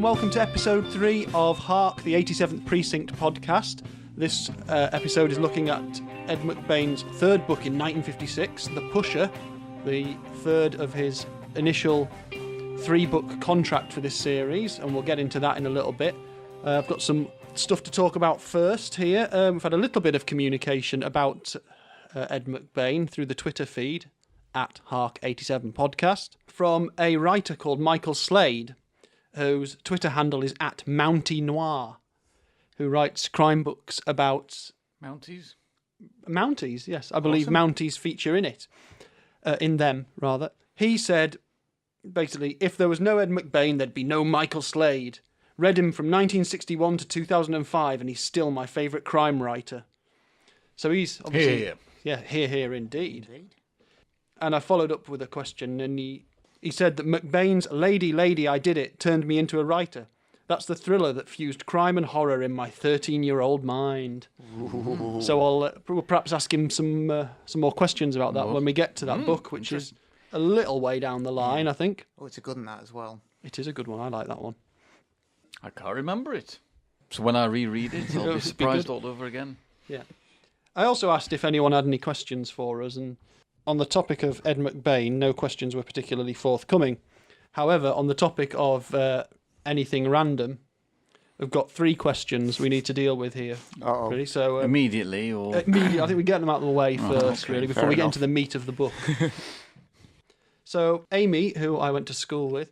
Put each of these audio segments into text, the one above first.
welcome to episode 3 of Hark, the 87th Precinct podcast. This episode is looking at Ed McBain's third book in 1956, The Pusher, the third of his initial 3-book contract for this series, and we'll get into that in a little bit. I've got some stuff to talk about first here. We've had a little bit of communication about Ed McBain through the Twitter feed at Hark87 podcast from a writer called Michael Slade, whose Twitter handle is at Mountie Noir, who writes crime books about... Mounties? Mounties, yes. I believe Mounties feature in it. In them, rather. He said, basically, if there was no Ed McBain, there'd be no Michael Slade. Read him from 1961 to 2005, and he's still my favourite crime writer. So he's obviously... Here. Yeah, here indeed. And I followed up with a question, and he said that McBain's Lady, I Did It turned me into a writer. That's the thriller that fused crime and horror in my 13-year-old mind. Ooh. So we'll perhaps ask him some more questions about that when we get to that book, which is a little way down the line, I think. Oh, it's a good one, that as well. It is a good one. I like that one. I can't remember it. So when I reread it, I'll be surprised all over again. Yeah. I also asked if anyone had any questions for us, and on the topic of Ed McBain, no questions were particularly forthcoming. However, on the topic of anything random, we've got 3 questions we need to deal with here. Uh-oh. Really. So immediately, or immediately, I think we get them out of the way first, okay, really, before we get into the meat of the book. So Amy, who I went to school with,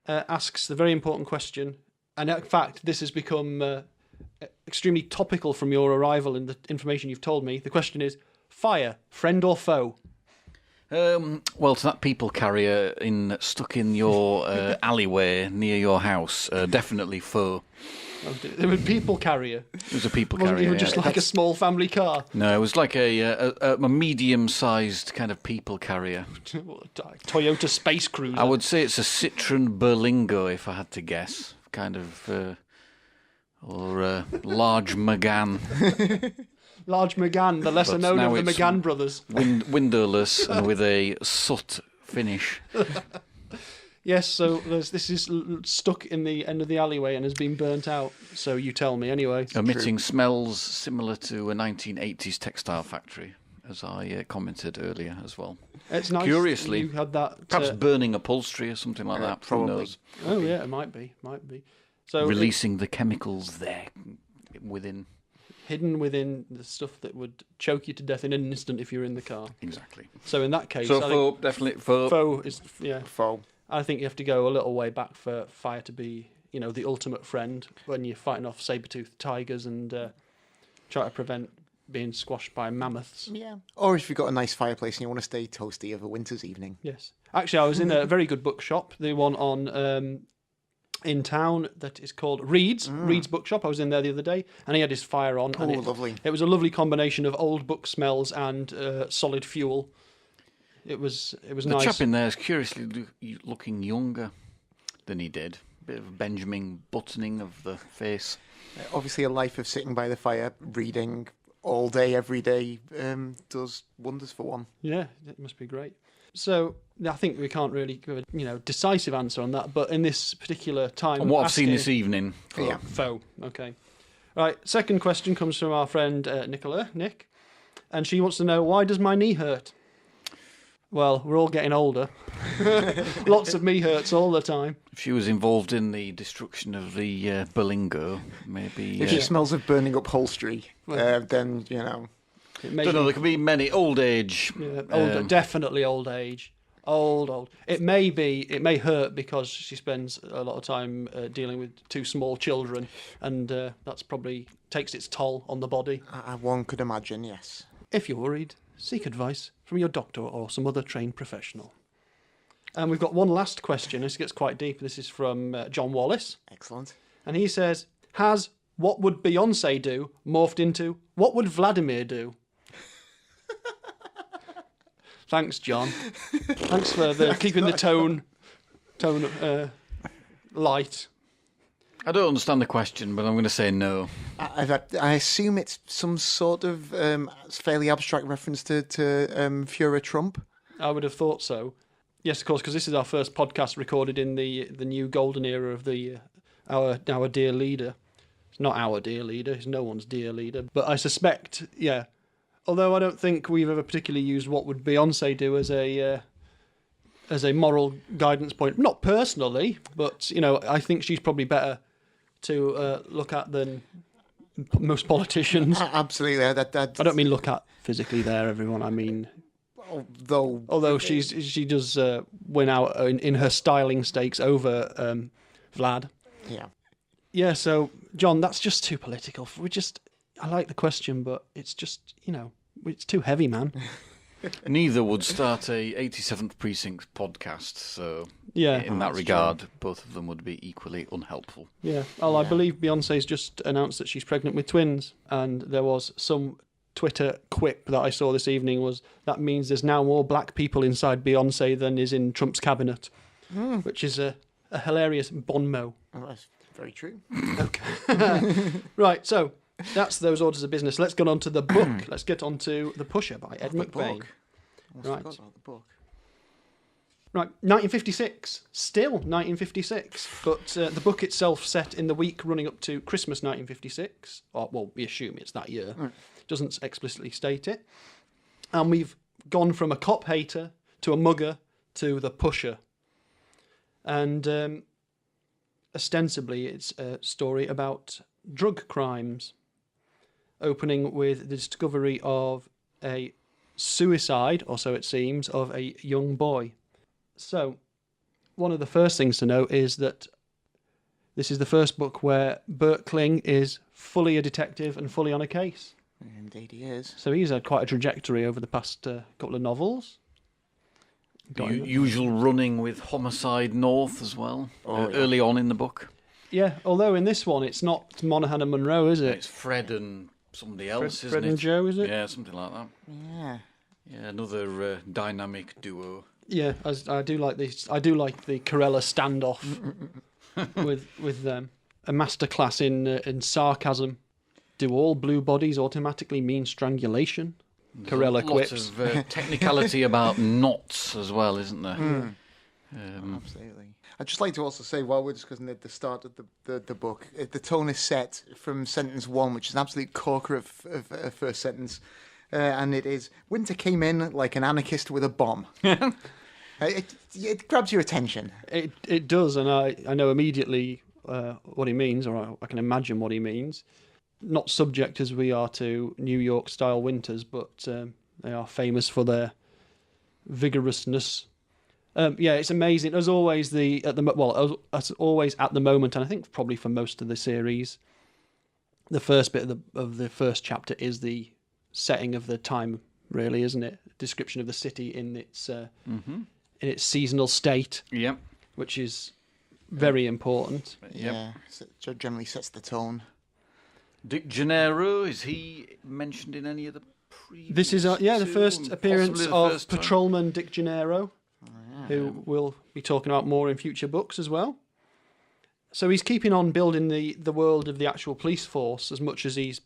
asks the very important question, and in fact, this has become extremely topical from your arrival in the information you've told me. The question is: fire, friend or foe? Well, to that people carrier stuck in your alleyway near your house, definitely foe. There was a people carrier. It was a people Wasn't carrier. even just like a small family car. No, it was like a medium-sized kind of people carrier. Toyota Space Cruiser. I would say it's a Citroen Berlingo, if I had to guess. Kind of, or a large McGann. Large McGann, the lesser known of the McGann brothers. Windowless and with a soot finish. Yes, so this is stuck in the end of the alleyway and has been burnt out. So you tell me anyway. Emitting smells similar to a 1980s textile factory, as I commented earlier as well. It's nice. Curiously, you had that. Perhaps burning upholstery or something like that. Who knows? Oh yeah, it might be. So releasing the chemicals there within. Hidden within the stuff that would choke you to death in an instant if you were in the car. Exactly. So in that case, so foe, definitely foe. Foe is foe. I think you have to go a little way back for fire to be, the ultimate friend when you're fighting off saber-toothed tigers and try to prevent being squashed by mammoths. Yeah. Or if you've got a nice fireplace and you want to stay toasty over winter's evening. Yes. Actually, I was in a very good bookshop, the one on in town that is called Reed's Bookshop. I was in there the other day, and he had his fire on. Oh, lovely. It was a lovely combination of old book smells and solid fuel. It was nice. The chap in there is curiously looking younger than he did. A bit of Benjamin buttoning of the face. Obviously, a life of sitting by the fire, reading all day, every day, does wonders for one. Yeah, it must be great. So I think we can't really give a decisive answer on that, but in this particular time... And what I've seen this evening. Foe, okay. Right, second question comes from our friend Nick, and she wants to know, why does my knee hurt? Well, we're all getting older. Lots of me hurts all the time. If she was involved in the destruction of the Berlingo, maybe... If she smells of burning upholstery, then, Don't know, there could be many. Old age. Yeah, definitely old age. Old. It may hurt because she spends a lot of time dealing with 2 small children, and that's probably takes its toll on the body. One could imagine, yes. If you're worried, seek advice from your doctor or some other trained professional. And we've got one last question. This gets quite deep. This is from John Wallace. Excellent. And he says, has what would Beyonce do morphed into what would Vladimir do? Thanks, John. Thanks for keeping the tone light. I don't understand the question, but I'm going to say no. I assume it's some sort of fairly abstract reference to Führer Trump. I would have thought so. Yes, of course, because this is our first podcast recorded in the new golden era of the our dear leader. It's not our dear leader, it's no one's dear leader. But I suspect, yeah, although I don't think we've ever particularly used what would Beyonce do as a moral guidance point. Not personally, but, I think she's probably better to look at than most politicians. Absolutely. I don't mean look at physically there, everyone. I mean... Although she does win out in her styling stakes over Vlad. Yeah. Yeah, so, John, that's just too political. I like the question, but it's just, it's too heavy, man. Neither would start a 87th Precinct podcast, so yeah, in that regard, both of them would be equally unhelpful. Yeah. Well, I believe Beyonce's just announced that she's pregnant with twins, and there was some Twitter quip that I saw this evening that means there's now more black people inside Beyonce than is in Trump's cabinet, which is a hilarious bon mot. Well, that's very true. Okay. Right, so that's those orders of business. Let's get on to the book. Let's get on to The Pusher by Ed McBain. Right. Forgot about the book. Right, 1956. Still 1956. But the book itself set in the week running up to Christmas 1956. Or, well, we assume it's that year. Doesn't explicitly state it. And we've gone from a cop hater to a mugger to the pusher. And ostensibly it's a story about drug crimes, opening with the discovery of a suicide, or so it seems, of a young boy. So, one of the first things to note is that this is the first book where Bert Kling is fully a detective and fully on a case. Indeed he is. So he's had quite a trajectory over the past couple of novels. The usual running with Homicide North as well, early on in the book. Yeah, although in this one it's not Monaghan and Monroe, is it? It's Fred and somebody else, isn't it? Fred and Joe, is it? Yeah, something like that. Yeah. Yeah, another dynamic duo. Yeah, I do like this. I do like the Corella standoff with them. A masterclass in sarcasm. Do all blue bodies automatically mean strangulation? Corella quips. Lots of technicality about knots as well, isn't there? Absolutely. I'd just like to also say, while we're discussing the start of the book, the tone is set from sentence 1, which is an absolute corker of first sentence, and it is, winter came in like an anarchist with a bomb. It grabs your attention. It does, and I know immediately what he means, or I can imagine what he means. Not subject as we are to New York-style winters, but they are famous for their vigorousness. Yeah, it's amazing. As always, as always at the moment, and I think probably for most of the series, the first bit of the first chapter is the setting of the time, really, isn't it? Description of the city in its seasonal state. Yep. Which is very important. Yep. Yeah, so it generally sets the tone. Dick Gennaro, is he mentioned in any of the previous? This is the first appearance of first Patrolman Dick Gennaro, who we'll be talking about more in future books as well. So he's keeping on building the world of the actual police force as much as he's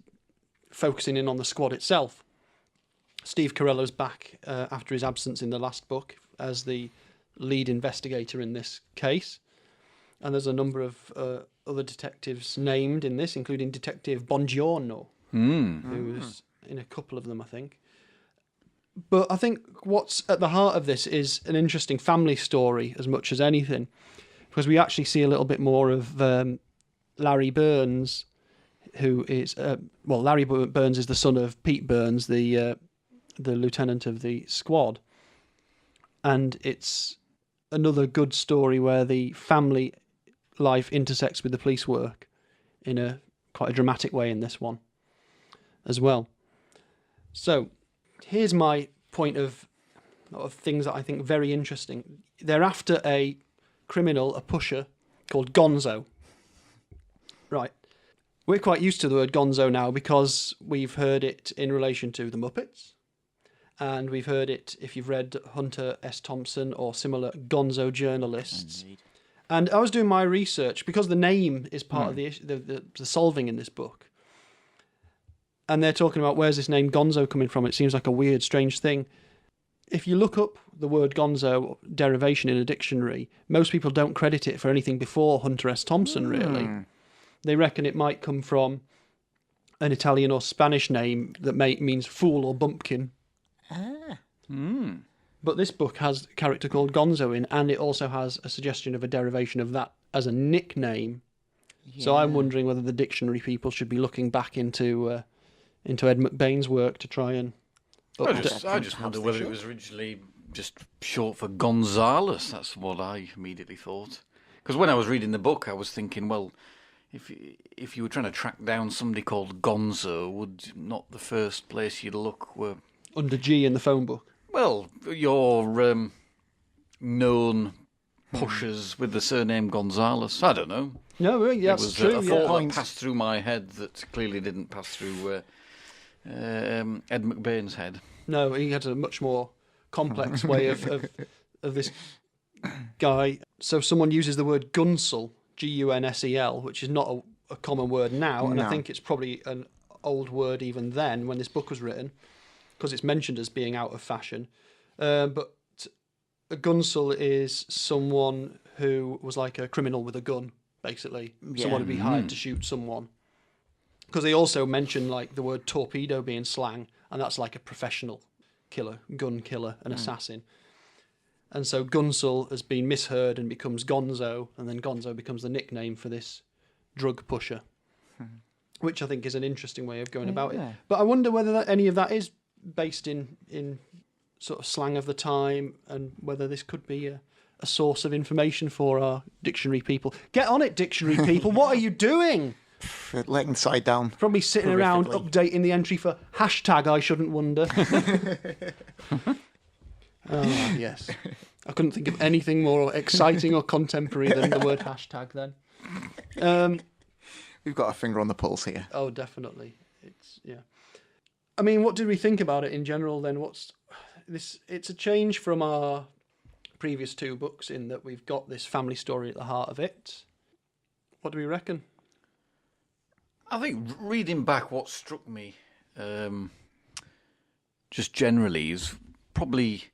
focusing in on the squad itself. Steve Carello's back after his absence in the last book as the lead investigator in this case. And there's a number of other detectives named in this, including Detective Bongiorno, who's in a couple of them, I think. But I think what's at the heart of this is an interesting family story as much as anything, because we actually see a little bit more of Larry Burns, who is... Larry Burns is the son of Pete Burns, the lieutenant of the squad. And it's another good story where the family life intersects with the police work in quite a dramatic way in this one as well. So here's my point of things that I think very interesting. They're after a criminal, a pusher, called Gonzo. Right. We're quite used to the word Gonzo now because we've heard it in relation to the Muppets, and we've heard it if you've read Hunter S. Thompson or similar Gonzo journalists. Indeed. And I was doing my research because the name is part of the solving in this book. And they're talking about where's this name Gonzo coming from. It seems like a weird, strange thing. if you look up the word gonzo derivation in a dictionary, most people don't credit it for anything before Hunter S. Thompson, really. They reckon it might come from an Italian or Spanish name that means fool or bumpkin. But this book has a character called Gonzo in, and it also has a suggestion of a derivation of that as a nickname. Yeah. So I'm wondering whether the dictionary people should be looking back into Ed McBain's work to try and... I just wonder whether it was originally just short for Gonzales. That's what I immediately thought. Because when I was reading the book, I was thinking, well, if you were trying to track down somebody called Gonzo, would not the first place you'd look were... Under G in the phone book? Well, your known pushers with the surname Gonzales. I don't know. No, yeah, that's true. It was a thought that passed through my head that clearly didn't pass through Ed McBain's head. No, he had a much more complex way of this guy. So someone uses the word gunsel, Gunsel, which is not a common word now, and I think it's probably an old word even then when this book was written, because it's mentioned as being out of fashion. But a gunsel is someone who was like a criminal with a gun, basically. Yeah. Someone who'd be hired to shoot someone. Because they also mention like the word torpedo being slang, and that's like a professional killer, gun killer, an assassin. And so gunsel has been misheard and becomes gonzo, and then gonzo becomes the nickname for this drug pusher, which I think is an interesting way of going about it. But I wonder whether any of that is based in sort of slang of the time, and whether this could be a source of information for our dictionary people. Get on it, dictionary people. What are you doing? Letting side down. Probably sitting around updating the entry for hashtag I shouldn't wonder. Oh, yes. I couldn't think of anything more exciting or contemporary than the word hashtag then. We've got a finger on the pulse here. Oh, definitely. I mean, what did we think about it in general then? What's this? It's a change from our previous two books in that we've got this family story at the heart of it. What do we reckon? I think reading back, what struck me just generally is probably...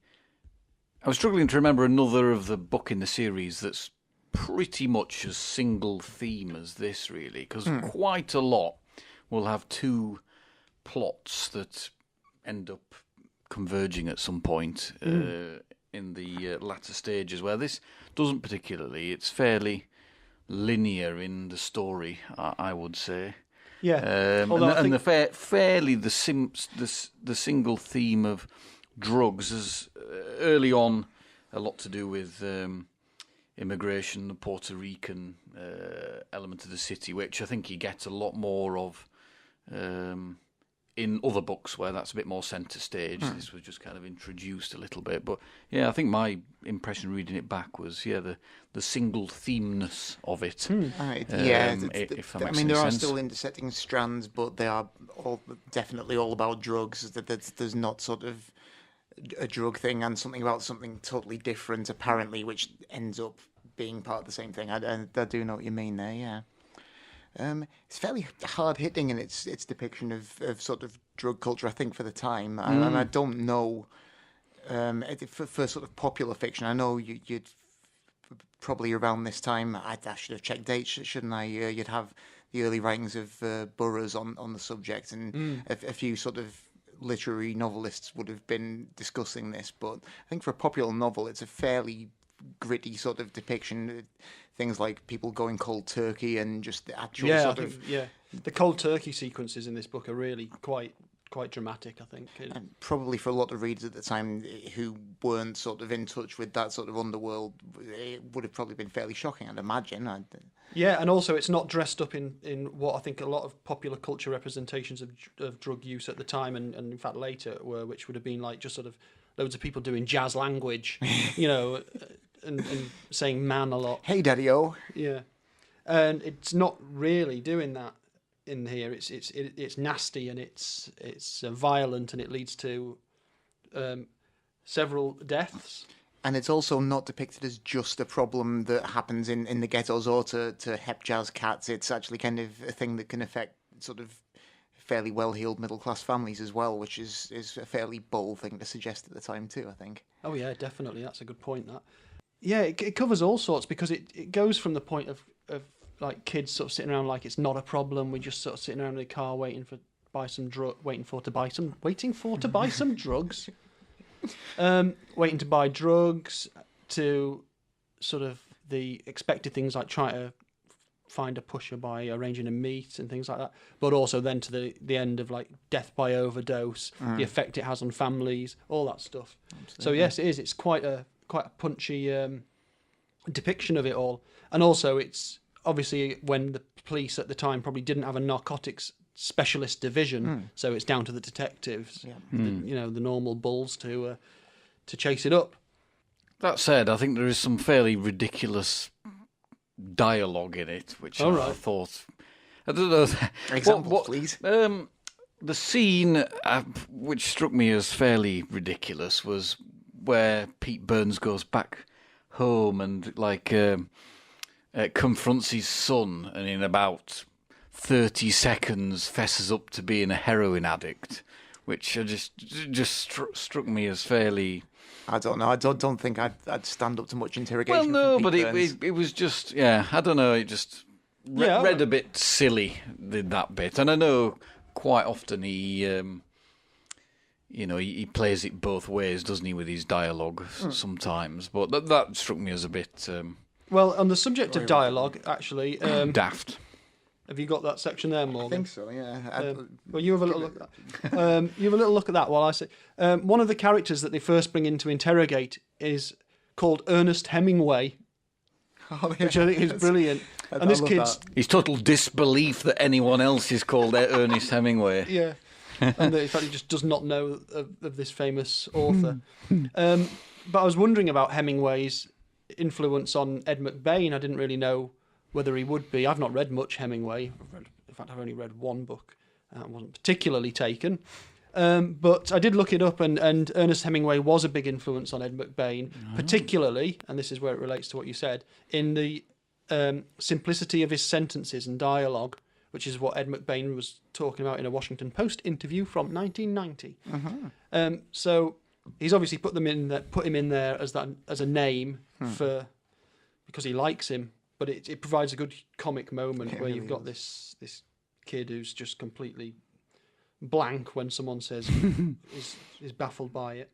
I was struggling to remember another of the book in the series that's pretty much as single theme as this, really, because quite a lot will have two plots that end up converging at some point in the latter stages, where this doesn't particularly. It's fairly linear in the story, I would say. Yeah, fairly the single theme of drugs is early on a lot to do with immigration, the Puerto Rican element of the city, which I think you get a lot more of in other books where that's a bit more centre stage. This was just kind of introduced a little bit. But yeah, I think my impression reading it back was, the single themeness of it. Right. If that makes there sense. are still intersecting strands, but they are definitely all about drugs. There's not sort of a drug thing and something about something totally different, apparently, which ends up being part of the same thing. I do know what you mean there, yeah. It's fairly hard-hitting in its depiction of sort of drug culture, I think, for the time. And I don't know, for sort of popular fiction, I know you'd probably around this time, I should have checked dates, shouldn't I? You'd have the early writings of Burroughs on the subject, and a few sort of literary novelists would have been discussing this. But I think for a popular novel, it's a fairly gritty sort of depiction. Things like people going cold turkey and just the actual the cold turkey sequences in this book are really quite dramatic, I think. And probably for a lot of readers at the time who weren't sort of in touch with that sort of underworld, it would have probably been fairly shocking, I'd imagine. Yeah, and also it's not dressed up in what I think a lot of popular culture representations of drug use at the time and in fact later were, which would have been like just sort of loads of people doing jazz language, and saying man a lot. Hey, Daddy-O. Yeah. And it's not really doing that in here. It's nasty and it's violent, and it leads to several deaths. And it's also not depicted as just a problem that happens in the ghettos or to hep jazz cats. It's actually kind of a thing that can affect sort of fairly well-heeled middle-class families as well, which is a fairly bold thing to suggest at the time too, I think. Oh yeah, definitely. That's a good point. That. Yeah, it covers all sorts because it goes from the point of like kids sort of sitting around like it's not a problem. We're just sort of sitting around in the car waiting for to buy some drugs, waiting to buy some drugs, waiting to buy drugs, to sort of the expected things like trying to find a pusher by arranging a meet and things like that, but also then to the end of like death by overdose, the effect it has on families, all that stuff. Absolutely. So yes, it is. It's quite a punchy depiction of it all, and also it's obviously when the police at the time probably didn't have a narcotics specialist division, so it's down to the detectives, the normal bulls to chase it up. That said, I think there is some fairly ridiculous dialogue in it, which I thought. I don't know. Examples, please. The scene which struck me as fairly ridiculous was where Pete Burns goes back home and confronts his son, and in about 30 seconds fesses up to being a heroin addict, which just struck me as fairly. I don't know. I don't think I'd stand up to much interrogation. Well, no, from Pete but Burns. it was just I don't know. It just read a bit silly, did that bit, and I know quite often he plays it both ways, doesn't he, with his dialogue sometimes. But that struck me as a bit. Well, on the subject of dialogue, actually, daft. Have you got that section there, Morgan? I think so. Yeah. Well, you have a little look at that. You have a little look at that while I say. One of the characters that they first bring in to interrogate is called Ernest Hemingway, which I think is brilliant. And this kid's his total disbelief that anyone else is called Ernest Hemingway. Yeah, and in fact he just does not know of this famous author. But I was wondering about Hemingway's influence on Ed McBain. I didn't really know whether he would be. I've not read much Hemingway. In fact, I've only read one book. I wasn't particularly taken. But I did look it up, and Ernest Hemingway was a big influence on Ed McBain, particularly, and this is where it relates to what you said, in the simplicity of his sentences and dialogue, which is what Ed McBain was talking about in a Washington Post interview from 1990. So he's obviously put him in there as a name because he likes him. But it provides a good comic moment where you've got this kid who's just completely blank when someone says is baffled by it.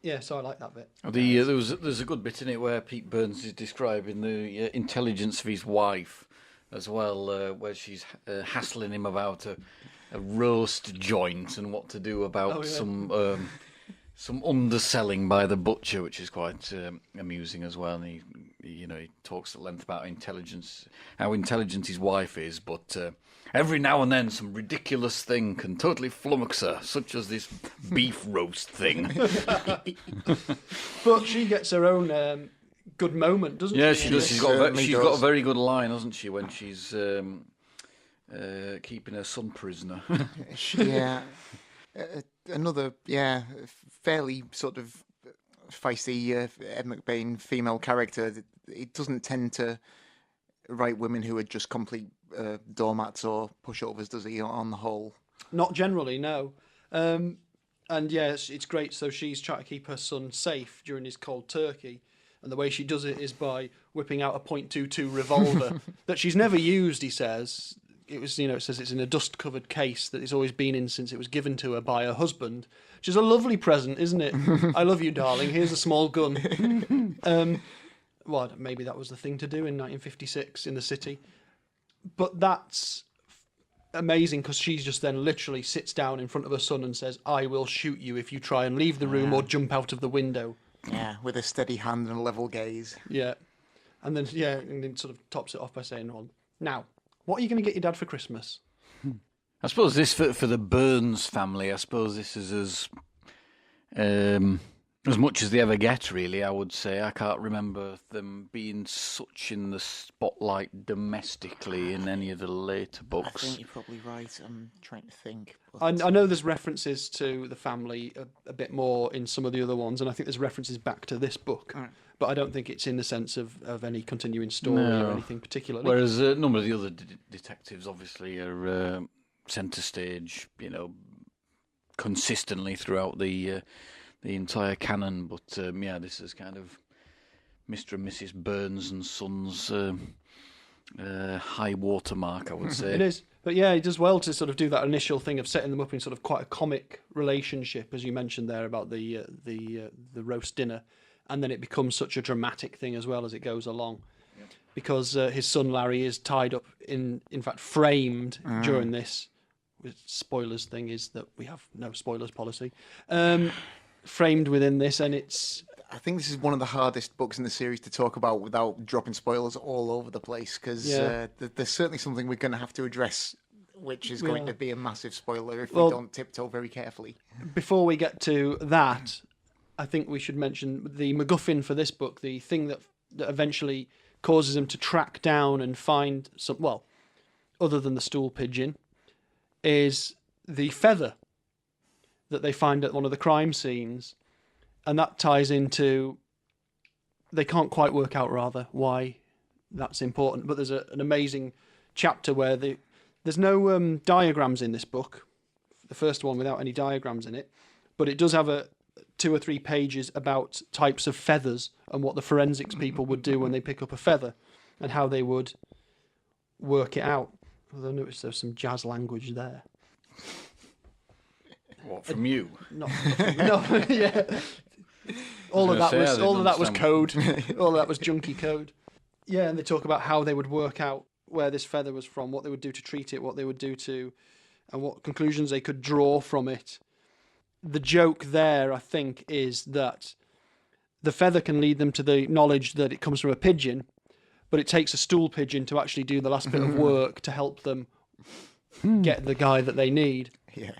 Yeah, so I like that bit. There's a good bit in it where Pete Burns is describing the intelligence of his wife as well, where she's hassling him about a roast joint and what to do about some underselling by the butcher, which is quite amusing as well. And he talks at length about how intelligent his wife is, but every now and then some ridiculous thing can totally flummox her, such as this beef roast thing. But she gets her own good moment, doesn't she? Yeah, she does. She's got a very good line, hasn't she, when she's keeping her son prisoner. Yeah. Another, fairly sort of feisty Ed McBain female character. It doesn't tend to write women who are just complete doormats or pushovers, does he, on the whole? Not generally, no. And yes, it's great. So she's trying to keep her son safe during his cold turkey. And the way she does it is by whipping out a .22 revolver that she's never used, he says. It was, it says it's in a dust-covered case that it's always been in since it was given to her by her husband, which is a lovely present, isn't it? I love you, darling. Here's a small gun. Well, maybe that was the thing to do in 1956 in the city. But that's amazing because she just then literally sits down in front of her son and says, I will shoot you if you try and leave the room or jump out of the window. Yeah, with a steady hand and a level gaze. Yeah. And then sort of tops it off by saying, well, now, what are you going to get your dad for Christmas? I suppose this, for the Burns family, I suppose this is as much as they ever get, really, I would say. I can't remember them being such in the spotlight domestically in any of the later books. I think you're probably right. I'm trying to think. I know there's references to the family a bit more in some of the other ones, and I think there's references back to this book. Right. But I don't think it's in the sense of any continuing story or anything particularly. Whereas a number of the other detectives obviously are centre stage, consistently throughout the entire canon. But this is kind of Mr. and Mrs. Burns and Sons' high watermark, I would say. It is. But yeah, he does well to sort of do that initial thing of setting them up in sort of quite a comic relationship, as you mentioned there about the roast dinner, and then it becomes such a dramatic thing as well as it goes along, because his son Larry is tied up in fact framed during this. Spoilers thing is that we have no spoilers policy. Framed within this, and it's. I think this is one of the hardest books in the series to talk about without dropping spoilers all over the place, because there's certainly something we're going to have to address, which is going to be a massive spoiler if we don't tiptoe very carefully. Before we get to that, I think we should mention the MacGuffin for this book, the thing that eventually causes him to track down and find some, well, other than the stool pigeon, is the feather that they find at one of the crime scenes. And that ties into, they can't quite work out, rather, why that's important. But there's an amazing chapter where there's no diagrams in this book, the first one without any diagrams in it, but it does have 2 or 3 pages about types of feathers and what the forensics people would do when they pick up a feather and how they would work it out. Although I noticed there's some jazz language there. What, from you? No, yeah. All of that was code. All of that was junky code. Yeah, and they talk about how they would work out where this feather was from, what they would do to treat it, what they would do to, and what conclusions they could draw from it. The joke there, I think, is that the feather can lead them to the knowledge that it comes from a pigeon, but it takes a stool pigeon to actually do the last bit of work to help them get the guy that they need. Yeah.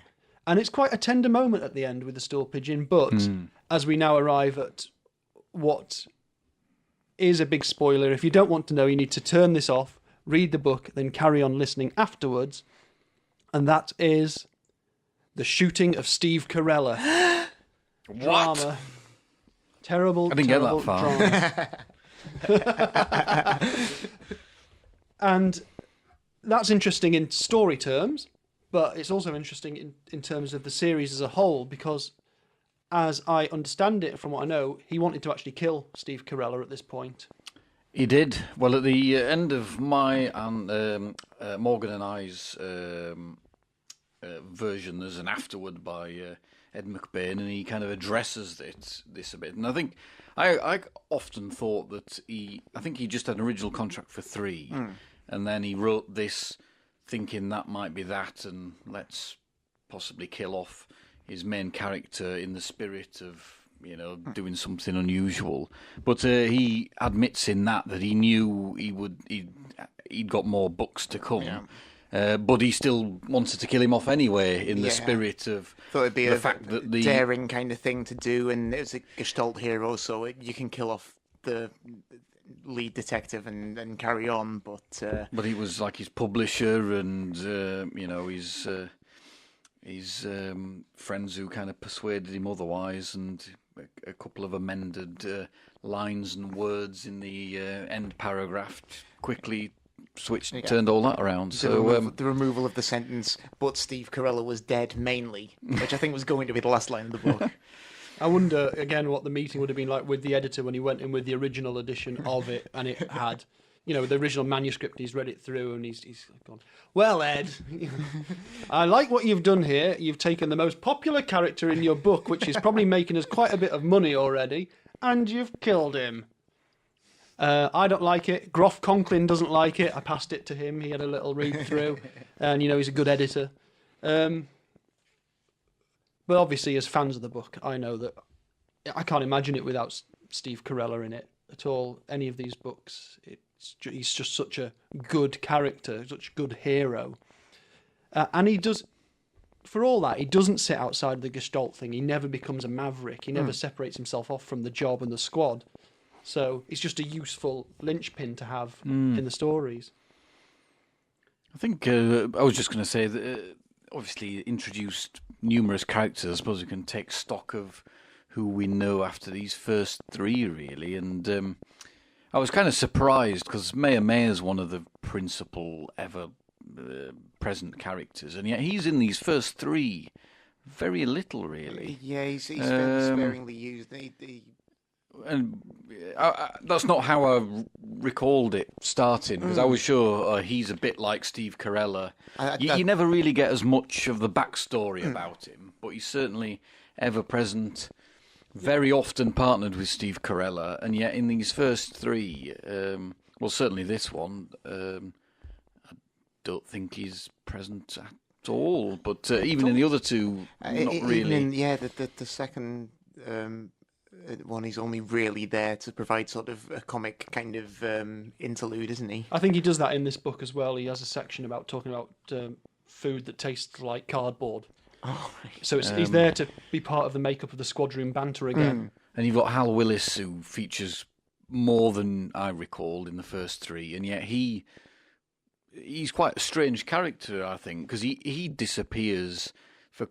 And it's quite a tender moment at the end with the stool pigeon, but as we now arrive at what is a big spoiler, if you don't want to know, you need to turn this off, read the book, then carry on listening afterwards. And that is the shooting of Steve Carella. What? Drama. Terrible, I didn't get that far. And that's interesting in story terms. But it's also interesting in terms of the series as a whole, because as I understand it, from what I know, he wanted to actually kill Steve Carella at this point. He did. Well, at the end of my and Morgan and I's version, there's an afterword by Ed McBain, and he kind of addresses this a bit. And I think I often thought that he just had an original contract for 3, and then he wrote this, thinking that might be that, and let's possibly kill off his main character in the spirit of, doing something unusual. But he admits in that he knew he'd got more books to come. Yeah. But he still wanted to kill him off anyway, in the spirit of thought it'd be the a fact that daring kind of thing to do, and it was a Gestalt hero, so you can kill off the lead detective and carry on, but he was like his publisher and his friends who kind of persuaded him otherwise, and a couple of amended lines and words in the end paragraph quickly turned all that around. The removal of the sentence, but Steve Carella was dead mainly, which I think was going to be the last line of the book. I wonder, again, what the meeting would have been like with the editor when he went in with the original edition of it, and it had, the original manuscript, he's read it through, and he's gone, well, Ed, I like what you've done here. You've taken the most popular character in your book, which is probably making us quite a bit of money already, and you've killed him. I don't like it. Groff Conklin doesn't like it. I passed it to him. He had a little read through, and, he's a good editor. But obviously, as fans of the book, I know that I can't imagine it without Steve Carella in it at all. Any of these books, he's just such a good character, such a good hero. And he does, for all that, he doesn't sit outside the Gestalt thing. He never becomes a maverick. He never separates himself off from the job and the squad. So he's just a useful linchpin to have in the stories. I think I was just going to say that obviously introduced numerous characters. I suppose we can take stock of who we know after these first 3, really. And I was kind of surprised because Maya May is one of the principal ever present characters, and yet he's in these first three very little, really. Yeah, he's fairly sparingly used. And that's not how I recalled it starting, because I was sure he's a bit like Steve Carella. You never really get as much of the backstory about him, but he's certainly ever present, very often partnered with Steve Carella, and yet in these first three, well, certainly this one, I don't think he's present at all. But even in the other two, not really. Even in, the second one, he's only really there to provide sort of a comic kind of interlude, isn't he? I think he does that in this book as well. He has a section about talking about food that tastes like cardboard. Oh, right. So he's there to be part of the makeup of the squadron banter again. And you've got Hal Willis, who features more than I recalled in the first three, and yet he's quite a strange character, I think, because he disappears for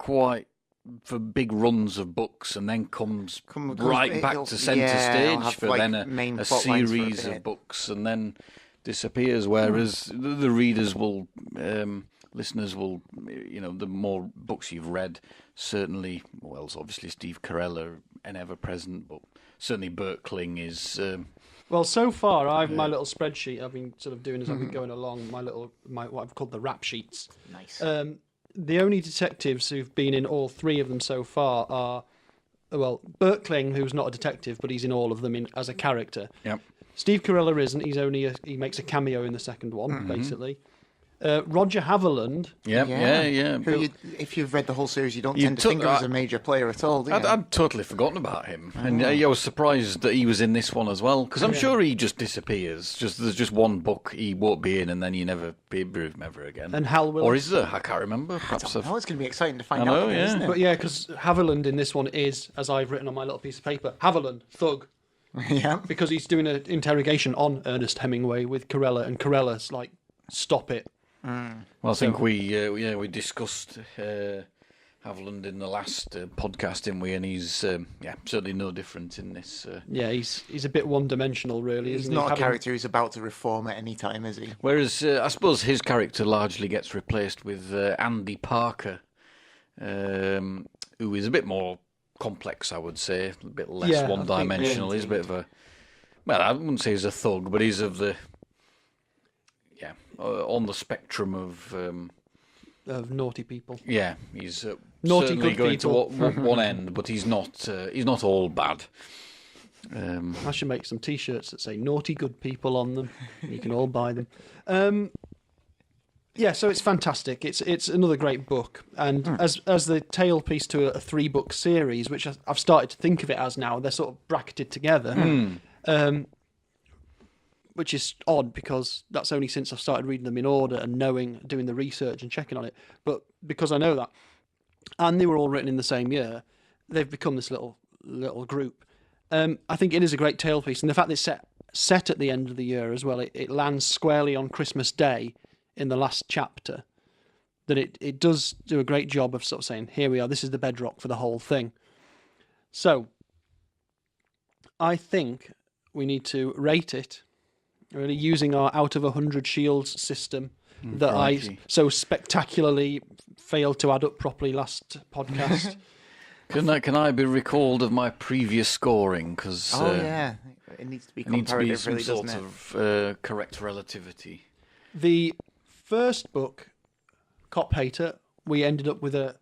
big runs of books and then comes right back to centre stage for then a series of books and then disappears, whereas the readers will, listeners will, the more books you've read, certainly, well, it's obviously Steve Carella and ever present, but certainly Bert Kling is... Well, so far, my little spreadsheet I've been sort of doing as I've been going along, my what I've called the rap sheets. Nice. The only detectives who've been in all three of them so far are, well, Bert Kling, who's not a detective, but he's in all of them as a character. Yep. Steve Carella isn't. He makes a cameo in the second one, basically. Roger Haviland. Yeah. Who if you've read the whole series, you don't tend to think of him as a major player at all, do you? I'd totally forgotten about him. And I was surprised that he was in this one as well, because I'm sure he just disappears. There's just one book he won't be in, and then you never hear him ever again. And Hal Willis. Or is there? I can't remember. Perhaps it's going to be exciting to find out, isn't it? But yeah, because Haviland in this one is, as I've written on my little piece of paper, Haviland, thug. Yeah. Because he's doing an interrogation on Ernest Hemingway with Carella, and Carella's like, stop it. Well, I think we discussed Haviland in the last podcast, didn't we? And he's certainly no different in this. He's a bit one-dimensional, really. He's not a character who's about to reform at any time, is he? Whereas I suppose his character largely gets replaced with Andy Parker, who is a bit more complex, I would say, a bit less one-dimensional. He's a bit of a, well, I wouldn't say he's a thug, but he's of the, on the spectrum of naughty people. Yeah, he's naughty certainly good going people. to one end, but he's not all bad. I should make some T-shirts that say "naughty good people" on them. You can all buy them. So it's fantastic. It's another great book, and as the tailpiece to a 3-book series, which I've started to think of it as now, they're sort of bracketed together. Which is odd because that's only since I've started reading them in order and doing the research and checking on it. But because I know that, and they were all written in the same year, they've become this little group. I think it is a great tailpiece, and the fact that it's set at the end of the year as well, it lands squarely on Christmas Day in the last chapter, that it does do a great job of sort of saying, here we are, this is the bedrock for the whole thing. So, I think we need to rate it, really using our out of 100 shields system that crikey. I so spectacularly failed to add up properly last podcast. Can I be recalled of my previous scoring? Cause, it needs to be comparative, some really, sort doesn't of correct relativity. The first book, Cop Hater, we ended up with a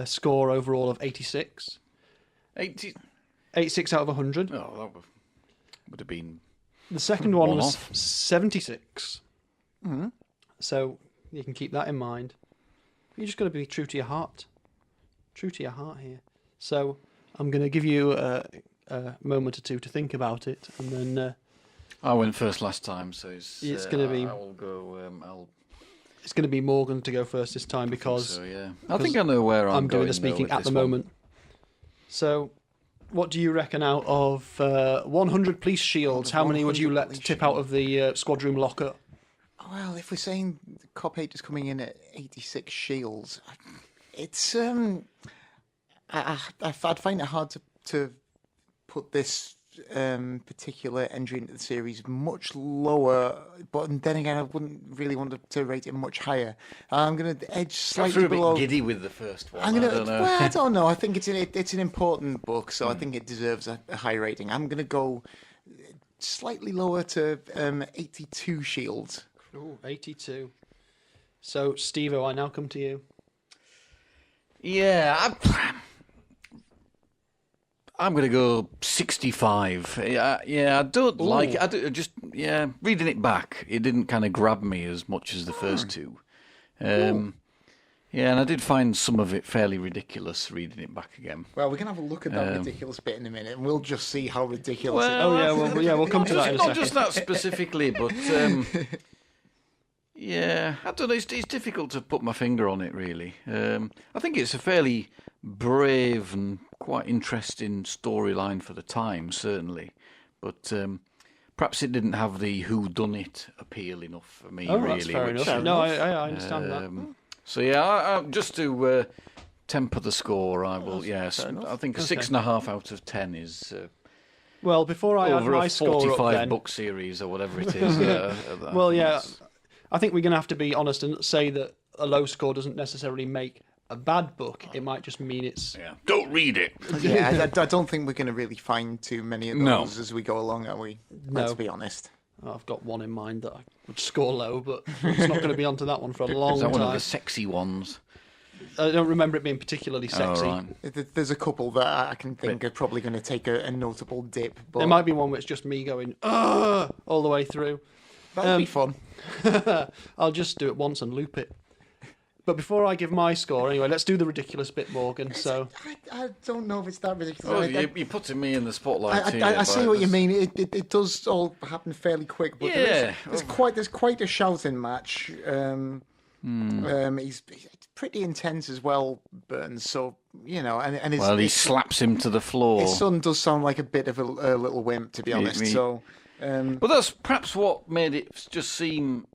score overall of 86. 86 out of 100. Oh, that would have been... The second one was off. 76. Mm-hmm. So you can keep that in mind. You just got to be true to your heart. True to your heart here. So I'm going to give you a moment or two to think about it, and then... I went first last time, so it's going to be... I'll go... It's going to be Morgan to go first this time because... I think I know where I'm doing the speaking at the moment. So... What do you reckon out of 100 police shields? How many would you let tip out of the squad room locker? Well, if we're saying Cop Hater's coming in at 86 shields, it's I'd find it hard to put this particular entry into the series much lower, but then again, I wouldn't really want to rate it much higher. I'm going to edge slightly a bit below. giddy with the first one. I don't know. Well, I don't know. I think it's an important book, so I think it deserves a high rating. I'm going to go slightly lower to 82 shields. Ooh, 82. So, Steve-O, I now come to you. Yeah, I'm going to go 65. I don't like it. Reading it back, it didn't kind of grab me as much as the first two. And I did find some of it fairly ridiculous reading it back again. Well, we're going to have a look at that ridiculous bit in a minute, and we'll just see how ridiculous it is. We'll come to that in a second. Not just that specifically, but... I don't know. It's difficult to put my finger on it, really. I think it's a fairly brave and quite interesting storyline for the time, certainly. But perhaps it didn't have the whodunit appeal enough for me, really. That's fair enough. No, I understand that. So, I just to temper the score, I will, I think a 6.5 out of 10 is... well, before I add over my a score 45 up then... book series or whatever it is. I think we're going to have to be honest and say that a low score doesn't necessarily make a bad book. It might just mean it's... Yeah. Don't read it. I don't think we're going to really find too many of those as we go along, are we? No. Let's be honest. I've got one in mind that I would score low, but it's not going to be onto that one for a long Is that time. one of the sexy ones? I don't remember it being particularly sexy. Oh, right. There's a couple that I can think are probably going to take a notable dip. But There might be one where it's just me going, all the way through. That'll be fun. I'll just do it once and loop it. But before I give my score, anyway, let's do the ridiculous bit, Morgan. So I don't know if it's that ridiculous. Oh, you're putting me in the spotlight here. I see what you mean. It does all happen fairly quick, but there's quite a shouting match. He's pretty intense as well, Burns. So and he slaps him to the floor. His son does sound like a bit of a little wimp, to be honest. But that's perhaps what made it just seem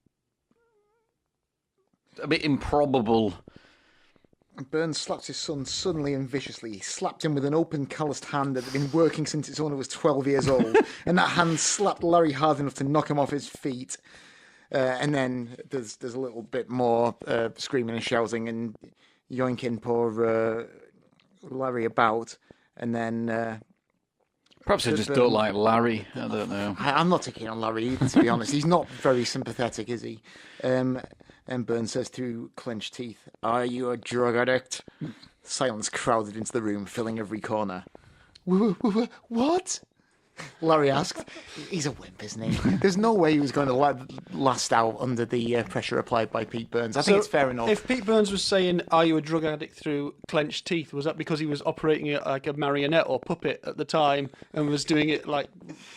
a bit improbable. Burns slaps his son suddenly and viciously. He slapped him with an open, calloused hand that had been working since its owner was 12 years old. And that hand slapped Larry hard enough to knock him off his feet. And then there's a little bit more screaming and shouting and yoinking poor Larry about. And then... Perhaps I just don't like Larry. I don't know. I'm not taking on Larry either, to be honest. He's not very sympathetic, is he? And Burns says through clenched teeth, "Are you a drug addict?" Silence crowded into the room, filling every corner. What? Larry asked. He's a wimp, isn't he? There's no way he was going to last out under the pressure applied by Pete Burns. I think it's fair enough. If Pete Burns was saying, "Are you a drug addict?" through clenched teeth, was that because he was operating it like a marionette or puppet at the time and was doing it like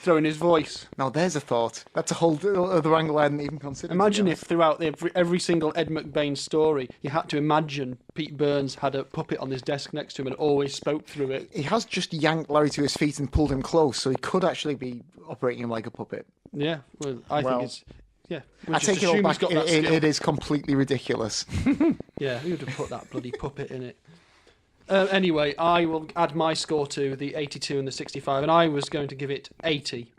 throwing his voice? Now there's a thought. That's a whole other angle I hadn't even considered. Imagine if throughout every single Ed McBain story, you had to imagine Pete Burns had a puppet on his desk next to him and always spoke through it. He has just yanked Larry to his feet and pulled him close, so he could actually be operating him like a puppet. Yeah, I think it's... Yeah, I take it all back. It is completely ridiculous. Yeah, who would have put that bloody puppet in it? Anyway, I will add my score to the 82 and the 65, and I was going to give it 80.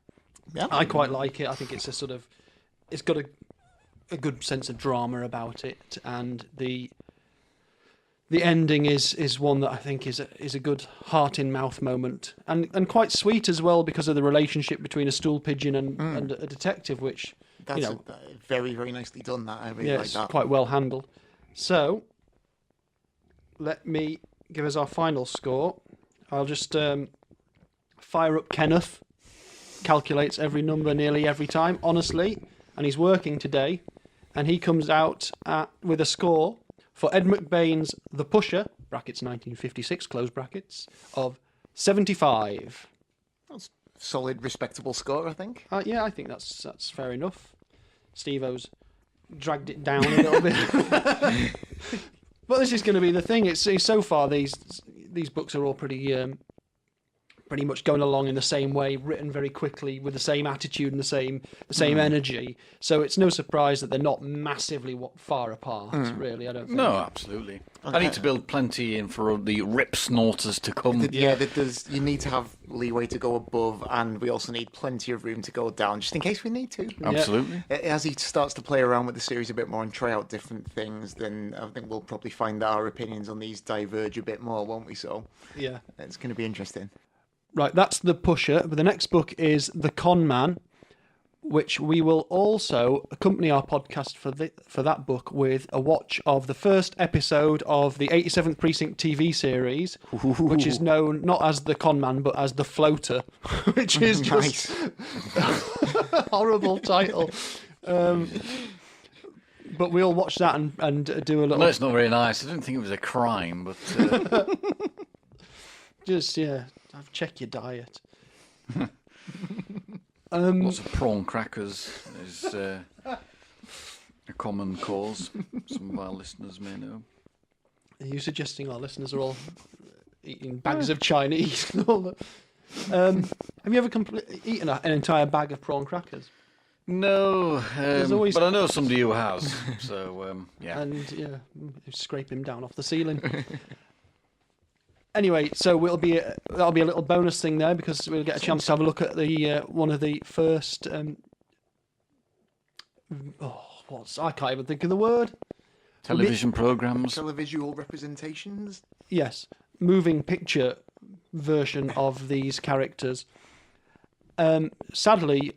Yeah. I quite like it. I think it's it's got a good sense of drama about it, and the ending is one that I think is a good heart in mouth moment, and quite sweet as well because of the relationship between a stool pigeon and a detective, which that's very, very nicely done. That I really like that. It's quite well handled. So let me give us our final score. I'll just fire up Kenneth. Calculates every number nearly every time, honestly, and he's working today, and he comes out with a score for Ed McBain's The Pusher, brackets 1956, close brackets, of 75. That's a solid, respectable score, I think. Yeah, I think that's fair enough. Steve-O's dragged it down a little bit. But this is going to be the thing. It's so far these books are all pretty pretty much going along in the same way, written very quickly with the same attitude and the same energy. So it's no surprise that they're not massively far apart, really, I don't think. No, absolutely. I need to build plenty in for the rip snorters to come. You need to have leeway to go above, and we also need plenty of room to go down, just in case we need to. Absolutely. As he starts to play around with the series a bit more and try out different things, then I think we'll probably find that our opinions on these diverge a bit more, won't we? So yeah, it's going to be interesting. Right, that's The Pusher. But the next book is The Con Man, which we will also accompany our podcast for that book with a watch of the first episode of the 87th Precinct TV series, which is known not as The Con Man, but as The Floater, which is just a horrible title. But we'll watch that and do a little... No, it's not very nice. I didn't think it was a crime, but... Just, check your diet. Lots of prawn crackers is a common cause. Some of our listeners may know. Are you suggesting our listeners are all eating bags of Chinese and all that? Have you ever eaten an entire bag of prawn crackers? No, but I know somebody who has. So yeah, and scrape him down off the ceiling. Anyway, so that'll be a little bonus thing there, because we'll get a chance to have a look at the one of the first. I can't even think of the word. Television programs. Televisual representations. Yes, moving picture version of these characters. Sadly,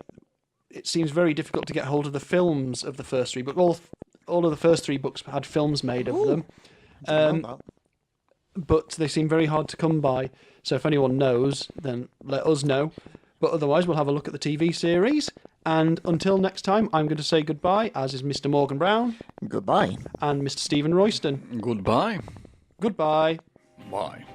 it seems very difficult to get hold of the films of the first three, but all of the first three books had films made of them. But they seem very hard to come by. So if anyone knows, then let us know. But otherwise, we'll have a look at the TV series. And until next time, I'm going to say goodbye, as is Mr. Morgan Brown. Goodbye. And Mr. Stephen Royston. Goodbye. Goodbye. Bye.